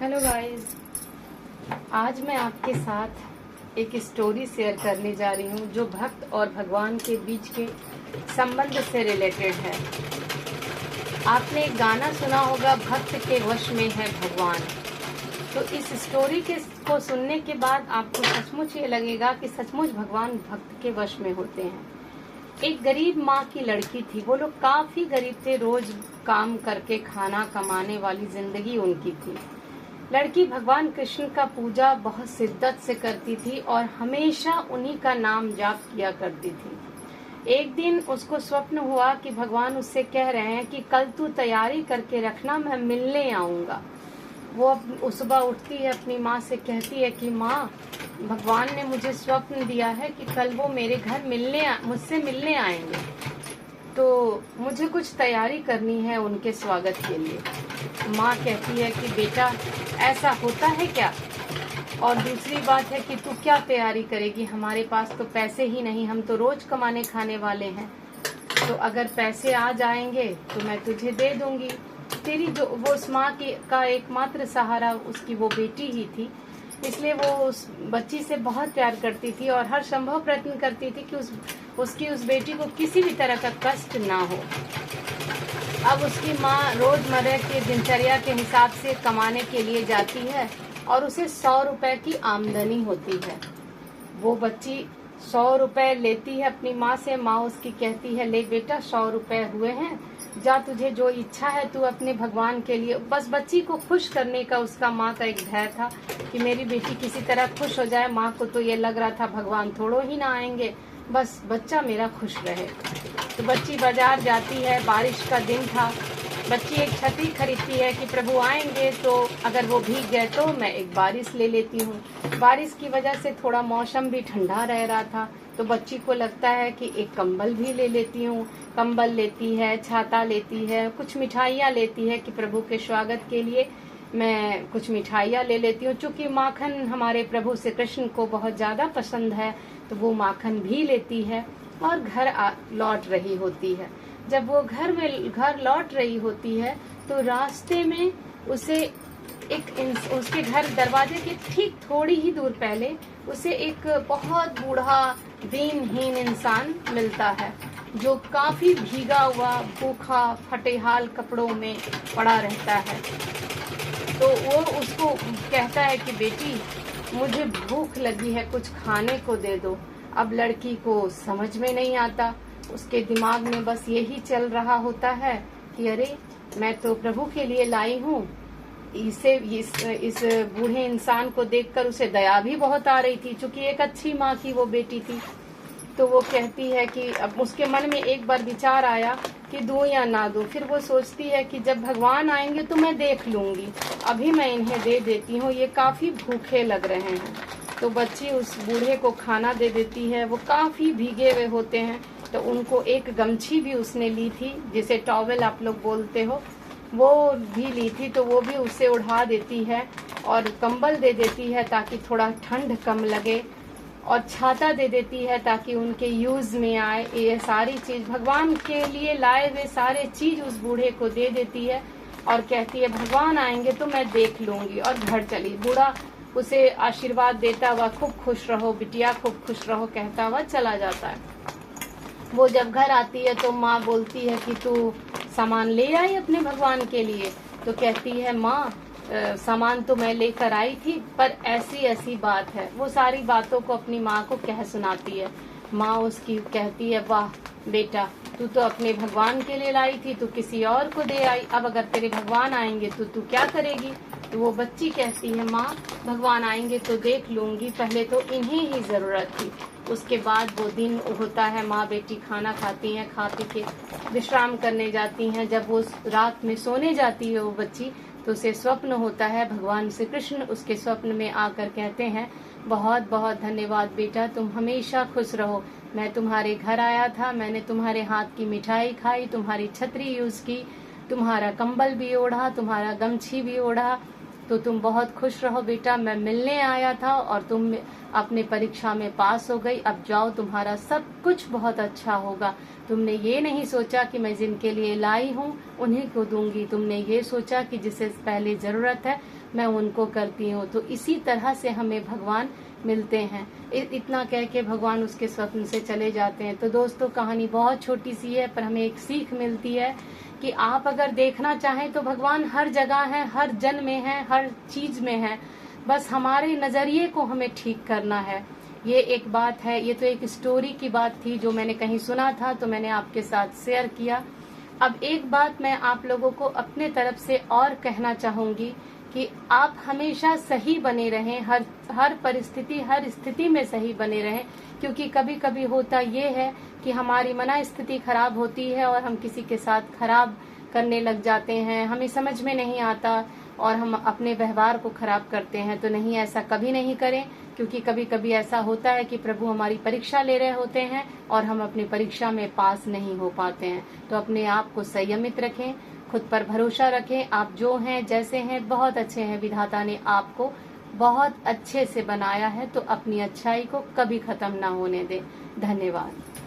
Hello guys, आज मैं आपके साथ एक स्टोरी शेयर करने जा रही हूँ जो भक्त और भगवान के बीच के संबंध से रिलेटेड है। आपने एक गाना सुना होगा, भक्त के वश में है भगवान। तो इस स्टोरी को सुनने के बाद आपको सचमुच ये लगेगा कि सचमुच भगवान भक्त के वश में होते हैं। एक गरीब माँ की लड़की थी। वो लोग काफी गरीब थे, रोज काम करके खाना कमाने वाली जिंदगी उनकी थी। लड़की भगवान कृष्ण का पूजा बहुत शिद्दत से करती थी और हमेशा उन्हीं का नाम जाप किया करती थी। एक दिन उसको स्वप्न हुआ कि भगवान उससे कह रहे हैं कि कल तू तैयारी करके रखना, मैं मिलने आऊंगा। वो सुबह उठती है, अपनी माँ से कहती है कि माँ, भगवान ने मुझे स्वप्न दिया है कि कल वो मेरे घर मुझसे मिलने आएंगे, तो मुझे कुछ तैयारी करनी है उनके स्वागत के लिए। माँ कहती है कि बेटा, ऐसा होता है क्या? और दूसरी बात है कि तू क्या तैयारी करेगी, हमारे पास तो पैसे ही नहीं, हम तो रोज कमाने खाने वाले हैं। तो अगर पैसे आ जाएंगे तो मैं तुझे दे दूंगी। तेरी जो वो उस माँ का एकमात्र सहारा उसकी वो बेटी ही थी, इसलिए वो उस बच्ची से बहुत प्यार करती थी और हर संभव प्रयत्न करती थी कि उसकी उस बेटी को किसी भी तरह का कष्ट ना हो। अब उसकी माँ रोजमर्रा की दिनचर्या के हिसाब से कमाने के लिए जाती है और उसे 100 रुपए की आमदनी होती है। वो बच्ची 100 रुपए लेती है अपनी माँ से। माँ उसकी कहती है, ले बेटा, 100 रुपए हुए हैं, जा, तुझे जो इच्छा है तू अपने भगवान के लिए। बस बच्ची को खुश करने का उसका माँ का एक ध्येय था कि मेरी बेटी किसी तरह खुश हो जाए। माँ को तो ये लग रहा था भगवान थोड़ो ही ना आएंगे, बस बच्चा मेरा खुश रहे। तो बच्ची बाजार जाती है, बारिश का दिन था। बच्ची एक छतरी खरीदती है कि प्रभु आएंगे तो अगर वो भीग गए तो मैं एक बारिश ले लेती हूँ। बारिश की वजह से थोड़ा मौसम भी ठंडा रह रहा था, तो बच्ची को लगता है कि एक कंबल भी ले लेती हूँ। कंबल लेती है, छाता लेती है, कुछ मिठाइयाँ लेती है कि प्रभु के स्वागत के लिए मैं कुछ मिठाइयाँ ले लेती हूँ। चूँकि माखन हमारे प्रभु श्री कृष्ण को बहुत ज़्यादा पसंद है, तो वो माखन भी लेती है और घर लौट रही होती है। जब वो घर लौट रही होती है तो रास्ते में उसे उसके घर दरवाजे के ठीक थोड़ी ही दूर पहले उसे एक बहुत बूढ़ा दीनहीन इंसान मिलता है, जो काफी भीगा हुआ, भूखा, फटेहाल कपड़ों में पड़ा रहता है। तो वो उसको कहता है कि बेटी, मुझे भूख लगी है, कुछ खाने को दे दो। अब लड़की को समझ में नहीं आता, उसके दिमाग में बस यही चल रहा होता है कि अरे, मैं तो प्रभु के लिए लाई हूँ। इस बूढ़े इंसान को देखकर उसे दया भी बहुत आ रही थी, क्योंकि एक अच्छी माँ की वो बेटी थी। तो वो कहती है कि अब उसके मन में एक बार विचार आया कि दूं या ना दूं। फिर वो सोचती है कि जब भगवान आएंगे तो मैं देख लूंगी, अभी मैं इन्हें दे देती हूँ, ये काफी भूखे लग रहे हैं। तो बच्ची उस बूढ़े को खाना दे देती है। वो काफी भीगे हुए होते हैं, तो उनको एक गमछी भी उसने ली थी, जिसे टॉवेल आप लोग बोलते हो, वो भी ली थी, तो वो भी उसे उड़ा देती है और कंबल दे देती है ताकि थोड़ा ठंड कम लगे, और छाता दे देती है ताकि उनके यूज में आए। ये सारी चीज भगवान के लिए लाए हुए सारे चीज उस बूढ़े को दे देती है और कहती है भगवान आएंगे तो मैं देख लूंगी, और घर चली। बूढ़ा उसे आशीर्वाद देता हुआ, खूब खुश रहो बिटिया, खूब खुश रहो, कहता हुआ चला जाता है। वो जब घर आती है तो माँ बोलती है कि तू सामान ले आई अपने भगवान के लिए? तो कहती है, माँ, सामान तो मैं लेकर आई थी, पर ऐसी ऐसी बात है। वो सारी बातों को अपनी माँ को कह सुनाती है। माँ उसकी कहती है, वाह बेटा, तू तो अपने भगवान के लिए लाई थी, तू किसी और को दे आई, अब अगर तेरे भगवान आएंगे तो तू क्या करेगी? तो वो बच्ची कहती है, माँ, भगवान आएंगे तो देख लूंगी, पहले तो इन्हें ही जरूरत थी। उसके बाद वो दिन होता है, माँ बेटी खाना खाती हैं, खा पी के विश्राम करने जाती हैं। जब वो रात में सोने जाती है वो बच्ची, तो उसे स्वप्न होता है। भगवान श्री कृष्ण उसके स्वप्न में आकर कहते हैं, बहुत बहुत धन्यवाद बेटा, तुम हमेशा खुश रहो। मैं तुम्हारे घर आया था, मैंने तुम्हारे हाथ की मिठाई खाई, तुम्हारी छतरी यूज की, तुम्हारा कंबल भी ओढ़ा, तुम्हारा गमछी भी ओढ़ा, तो तुम बहुत खुश रहो बेटा। मैं मिलने आया था और तुम अपने परीक्षा में पास हो गई, अब जाओ, तुम्हारा सब कुछ बहुत अच्छा होगा। तुमने ये नहीं सोचा कि मैं जिनके लिए लाई हूँ उन्हीं को दूंगी, तुमने ये सोचा कि जिसे पहले जरूरत है मैं उनको करती हूँ। तो इसी तरह से हमें भगवान मिलते हैं। इतना कह के भगवान उसके स्वप्न से चले जाते हैं। तो दोस्तों, कहानी बहुत छोटी सी है, पर हमें एक सीख मिलती है कि आप अगर देखना चाहें तो भगवान हर जगह है, हर जन में है, हर चीज में है। बस हमारे नजरिए को हमें ठीक करना है। ये एक बात है। ये तो एक स्टोरी की बात थी जो मैंने कहीं सुना था, तो मैंने आपके साथ शेयर किया। अब एक बात मैं आप लोगों को अपने तरफ से और कहना चाहूंगी कि आप हमेशा सही बने रहें, हर परिस्थिति, हर स्थिति में सही बने रहें। क्योंकि कभी कभी होता ये है कि हमारी मना स्थिति खराब होती है और हम किसी के साथ खराब करने लग जाते हैं, हमें समझ में नहीं आता और हम अपने व्यवहार को खराब करते हैं। तो नहीं, ऐसा कभी नहीं करें, क्योंकि कभी कभी ऐसा होता है कि प्रभु हमारी परीक्षा ले रहे होते हैं और हम अपनी परीक्षा में पास नहीं हो पाते हैं। तो अपने आप को संयमित रखें, खुद पर भरोसा रखें। आप जो हैं, जैसे हैं, बहुत अच्छे हैं। विधाता ने आपको बहुत अच्छे से बनाया है, तो अपनी अच्छाई को कभी खत्म ना होने दें। धन्यवाद।